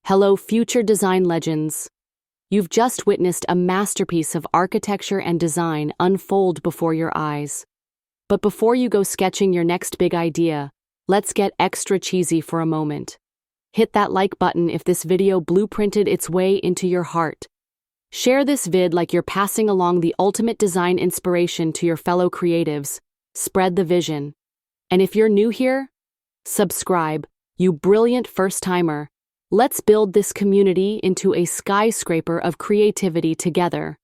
Hello, future design legends. You've just witnessed a masterpiece of architecture and design unfold before your eyes. But before you go sketching your next big idea, let's get extra cheesy for a moment. Hit that like button if this video blueprinted its way into your heart. Share this vid like you're passing along the ultimate design inspiration to your fellow creatives. Spread the vision. And if you're new here, subscribe, you brilliant first-timer. Let's build this community into a skyscraper of creativity together.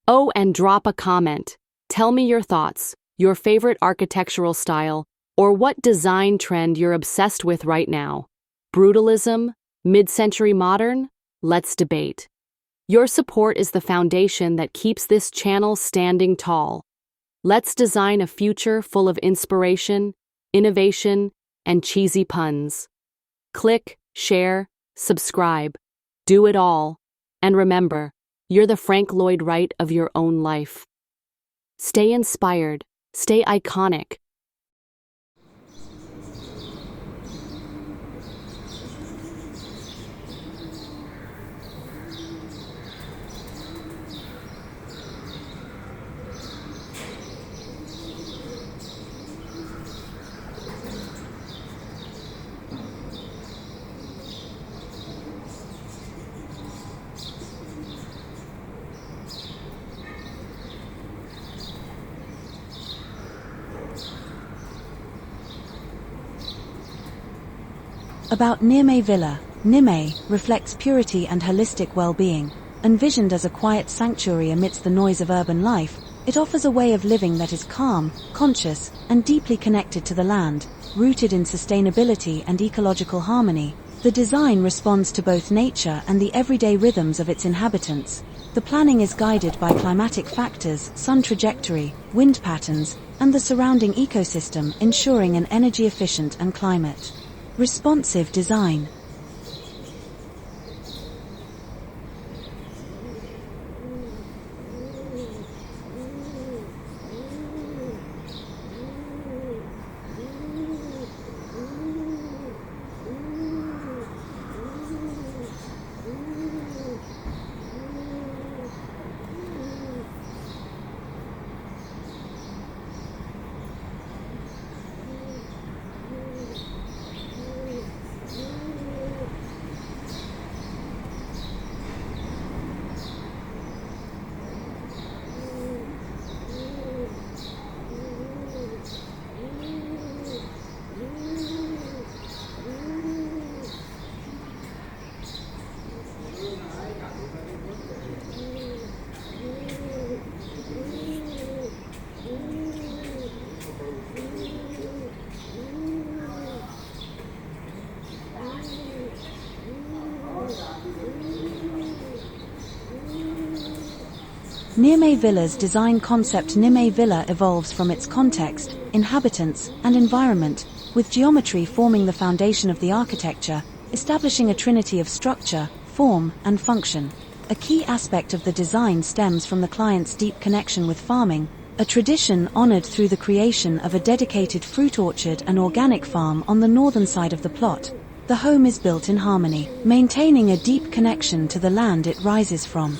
Oh, and drop a comment. Tell me your thoughts, your favorite architectural style, or what design trend you're obsessed with right now. Brutalism? Mid-century modern? Let's debate. Your support is the foundation that keeps this channel standing tall. Let's design a future full of inspiration, innovation, and cheesy puns. Click, share, subscribe. Do it all. And remember, you're the Frank Lloyd Wright of your own life. Stay inspired. Stay iconic. About NIRMAY Villa. NIRMAY reflects purity and holistic well-being. Envisioned as a quiet sanctuary amidst the noise of urban life, it offers a way of living that is calm, conscious, and deeply connected to the land, rooted in sustainability and ecological harmony. The design responds to both nature and the everyday rhythms of its inhabitants. The planning is guided by climatic factors, sun trajectory, wind patterns, and the surrounding ecosystem, ensuring an energy-efficient and climate responsive design. NIRMAY Villa's design concept. NIRMAY Villa evolves from its context, inhabitants, and environment, with geometry forming the foundation of the architecture, establishing a trinity of structure, form, and function. A key aspect of the design stems from the client's deep connection with farming, a tradition honored through the creation of a dedicated fruit orchard and organic farm on the northern side of the plot. The home is built in harmony, maintaining a deep connection to the land it rises from.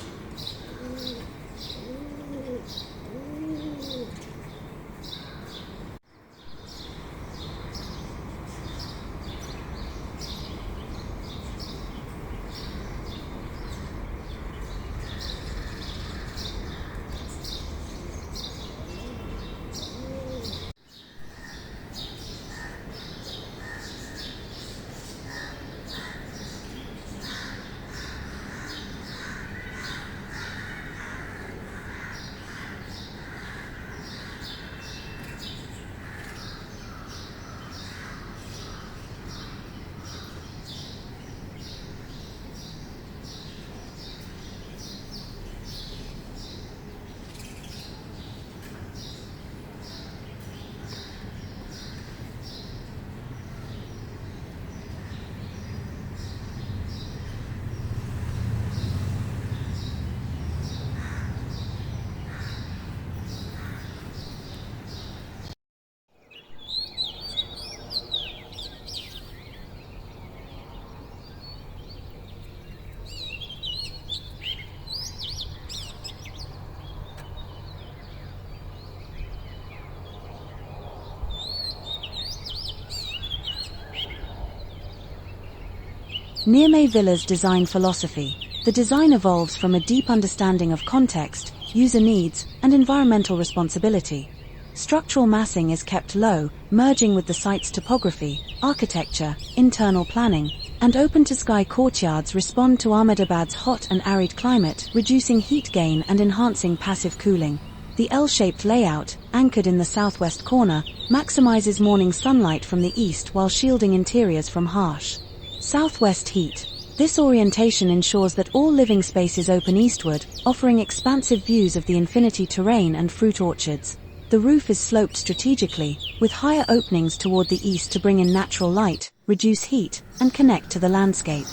NIRMAY Villa's design philosophy. The design evolves from a deep understanding of context, user needs, and environmental responsibility. Structural massing is kept low, merging with the site's topography, architecture, internal planning, and open-to-sky courtyards respond to Ahmedabad's hot and arid climate, reducing heat gain and enhancing passive cooling. The L-shaped layout, anchored in the southwest corner, maximizes morning sunlight from the east while shielding interiors from harsh southwest heat. This orientation ensures that all living spaces open eastward, offering expansive views of the infinity terrain and fruit orchards. The roof is sloped strategically, with higher openings toward the east to bring in natural light, reduce heat, and connect to the landscape.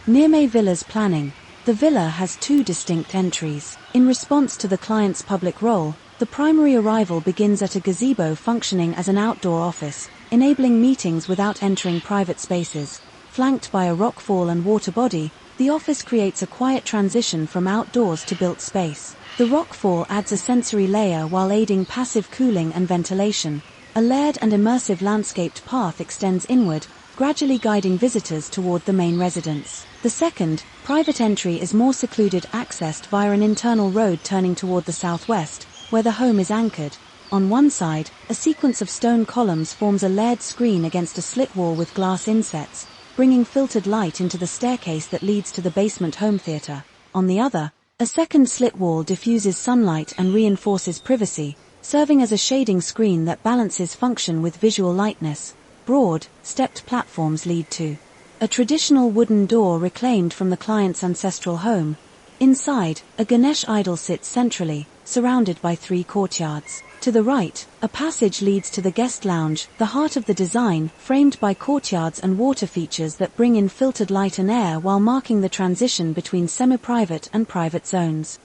NIRMAY Villa's planning. The villa has two distinct entries. In response to the client's public role, the primary arrival begins at a gazebo functioning as an outdoor office, enabling meetings without entering private spaces. Flanked by a rockfall and water body, the office creates a quiet transition from outdoors to built space. The rockfall adds a sensory layer while aiding passive cooling and ventilation. A layered and immersive landscaped path extends inward, gradually guiding visitors toward the main residence. The second, private entry is more secluded, accessed via an internal road turning toward the southwest, where the home is anchored. On one side, a sequence of stone columns forms a layered screen against a slit wall with glass insets, bringing filtered light into the staircase that leads to the basement home theater. On the other, a second slit wall diffuses sunlight and reinforces privacy, serving as a shading screen that balances function with visual lightness. Broad, stepped platforms lead to a traditional wooden door reclaimed from the client's ancestral home. Inside, a Ganesh idol sits centrally, surrounded by 3 courtyards. To the right, a passage leads to the guest lounge, the heart of the design, framed by courtyards and water features that bring in filtered light and air while marking the transition between semi-private and private zones.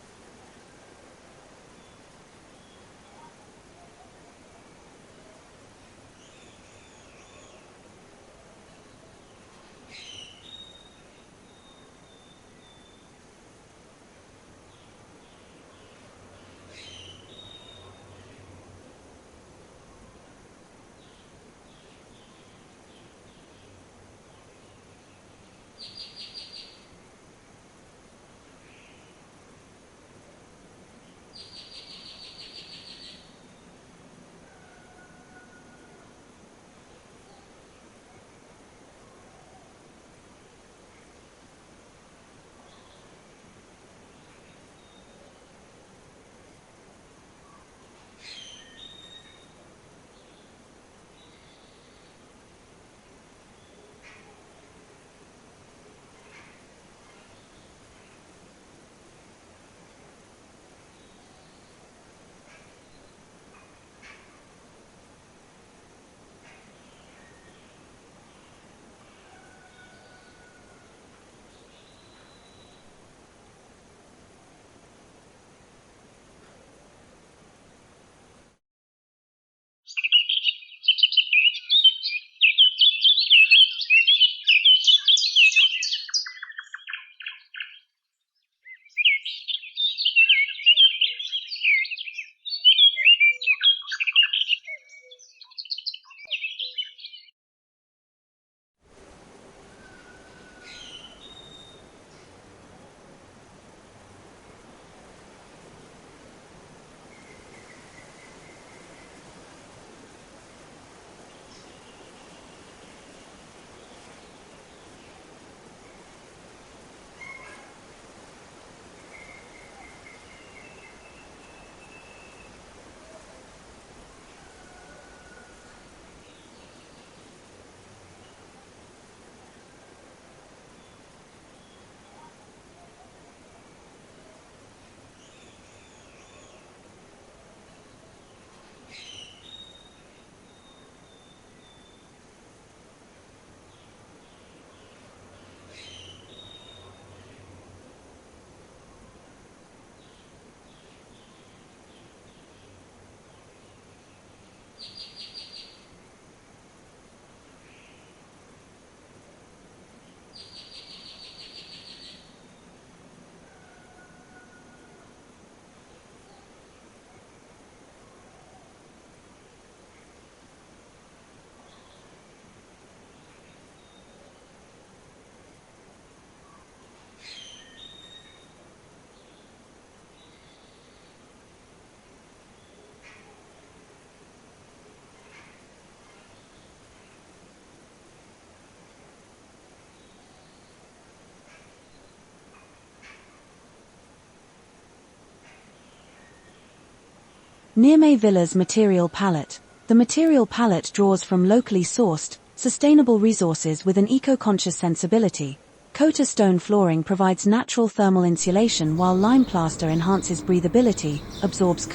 NIRMAY Villa's material palette. The material palette draws from locally sourced, sustainable resources with an eco-conscious sensibility. Kota stone flooring provides natural thermal insulation while lime plaster enhances breathability, absorbs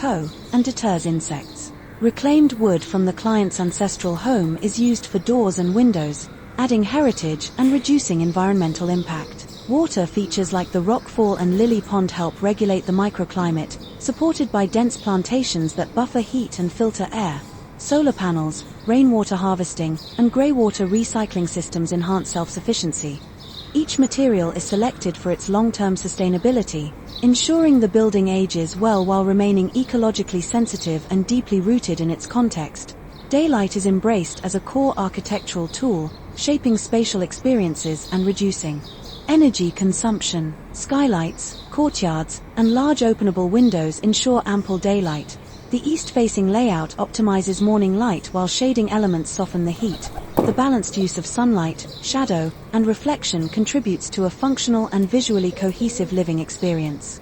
and deters insects. Reclaimed wood from the client's ancestral home is used for doors and windows, adding heritage and reducing environmental impact. Water features like the rockfall and lily pond help regulate the microclimate, supported by dense plantations that buffer heat and filter air. Solar panels, rainwater harvesting, and greywater recycling systems enhance self-sufficiency. Each material is selected for its long-term sustainability, ensuring the building ages well while remaining ecologically sensitive and deeply rooted in its context. Daylight is embraced as a core architectural tool, shaping spatial experiences and reducing energy consumption. Skylights, courtyards, and large openable windows ensure ample daylight. The east-facing layout optimizes morning light while shading elements soften the heat. The balanced use of sunlight, shadow, and reflection contributes to a functional and visually cohesive living experience.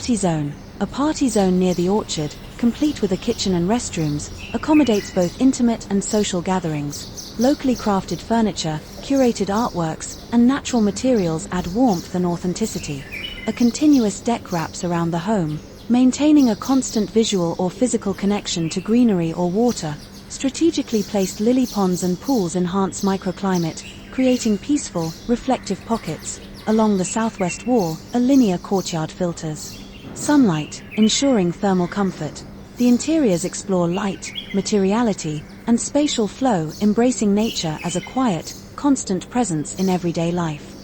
Party zone. A party zone near the orchard, complete with a kitchen and restrooms, accommodates both intimate and social gatherings. Locally crafted furniture, curated artworks, and natural materials add warmth and authenticity. A continuous deck wraps around the home, maintaining a constant visual or physical connection to greenery or water. Strategically placed lily ponds and pools enhance microclimate, creating peaceful, reflective pockets. Along the southwest wall, a linear courtyard filters sunlight, ensuring thermal comfort. The interiors explore light, materiality, and spatial flow, embracing nature as a quiet, constant presence in everyday life.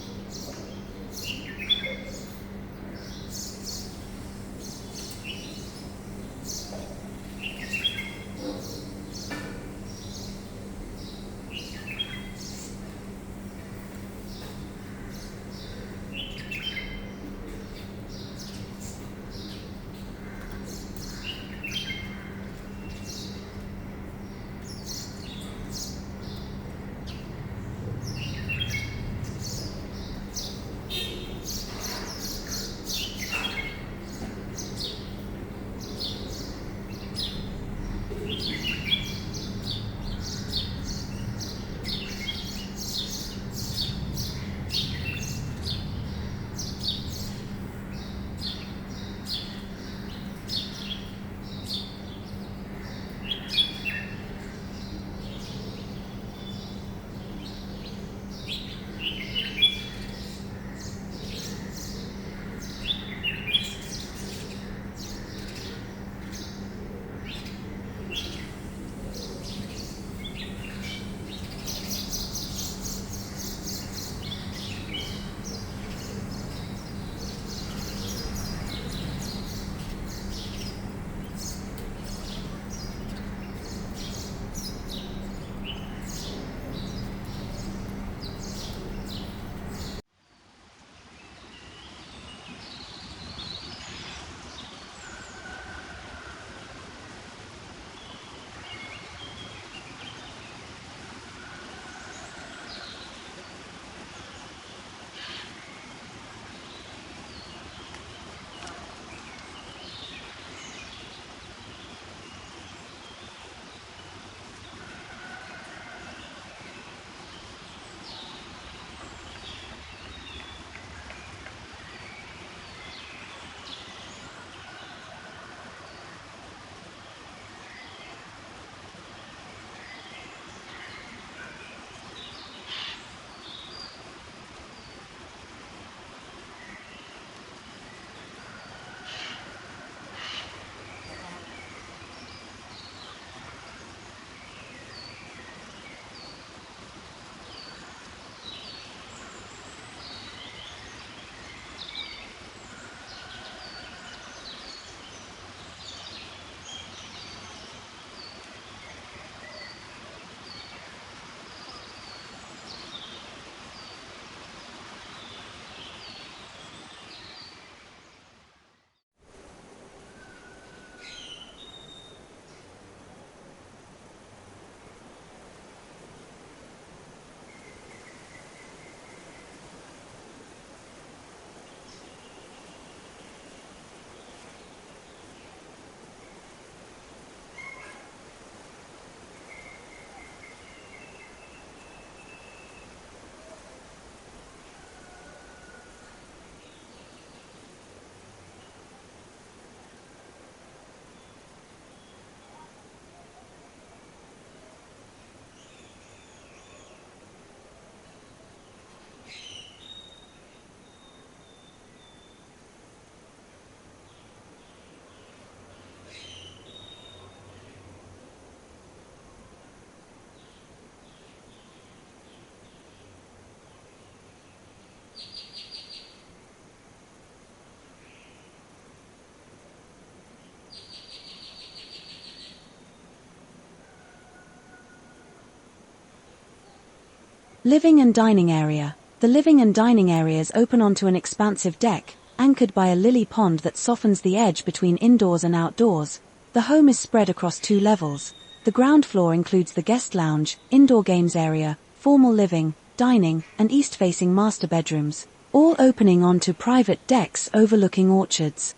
Living and dining area. The living and dining areas open onto an expansive deck, anchored by a lily pond that softens the edge between indoors and outdoors. The home is spread across 2 levels. The ground floor includes the guest lounge, indoor games area, formal living, dining, and east-facing master bedrooms, all opening onto private decks overlooking orchards.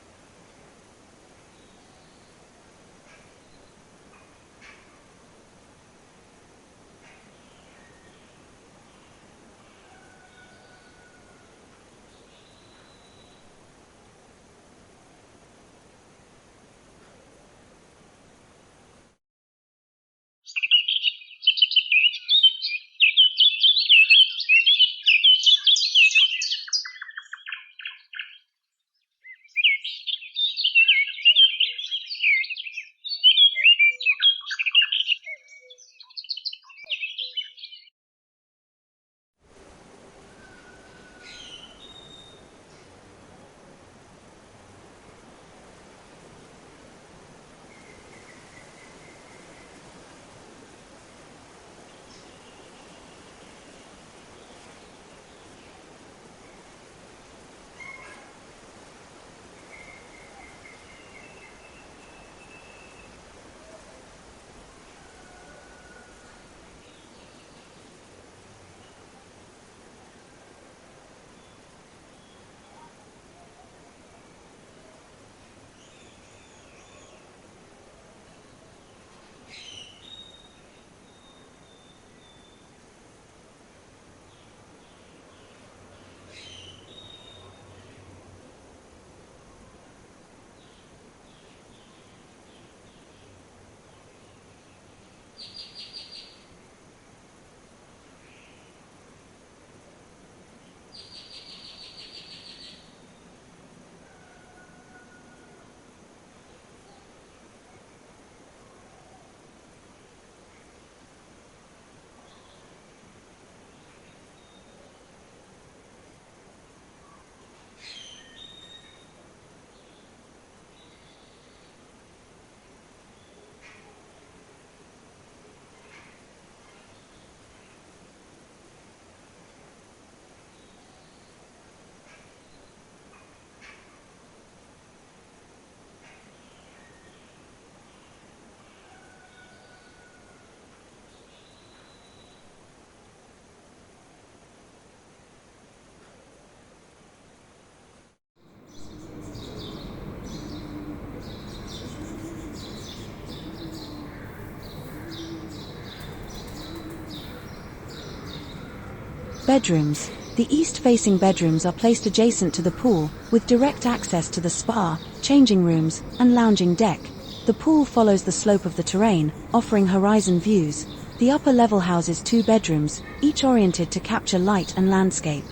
Bedrooms. The east-facing bedrooms are placed adjacent to the pool, with direct access to the spa, changing rooms, and lounging deck. The pool follows the slope of the terrain, offering horizon views. The upper level houses 2 bedrooms, each oriented to capture light and landscape.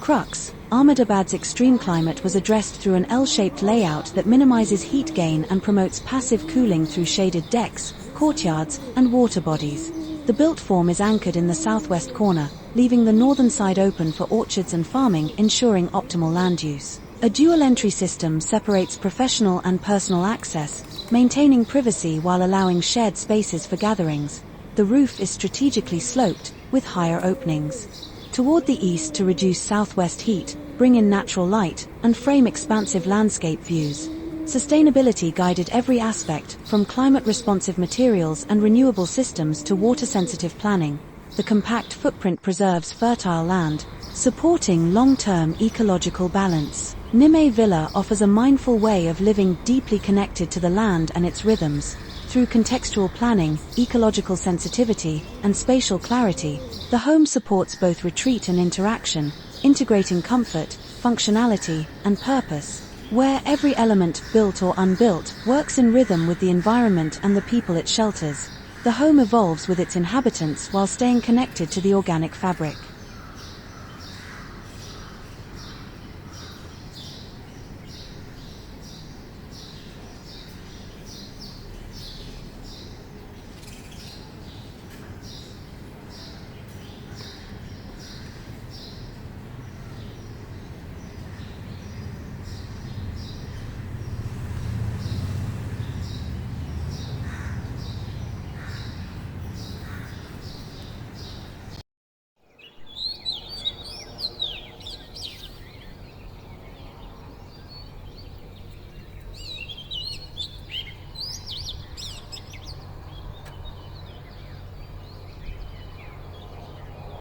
Crux. Ahmedabad's extreme climate was addressed through an L-shaped layout that minimizes heat gain and promotes passive cooling through shaded decks, courtyards, and water bodies. The built form is anchored in the southwest corner, leaving the northern side open for orchards and farming, ensuring optimal land use. A dual entry system separates professional and personal access, maintaining privacy while allowing shared spaces for gatherings. The roof is strategically sloped, with higher openings toward the east to reduce southwest heat, bring in natural light, and frame expansive landscape views. Sustainability guided every aspect, from climate-responsive materials and renewable systems to water-sensitive planning. The compact footprint preserves fertile land, supporting long-term ecological balance. NIRMAY Villa offers a mindful way of living deeply connected to the land and its rhythms. Through contextual planning, ecological sensitivity, and spatial clarity, the home supports both retreat and interaction, integrating comfort, functionality, and purpose. Where every element, built or unbuilt, works in rhythm with the environment and the people it shelters. The home evolves with its inhabitants while staying connected to the organic fabric.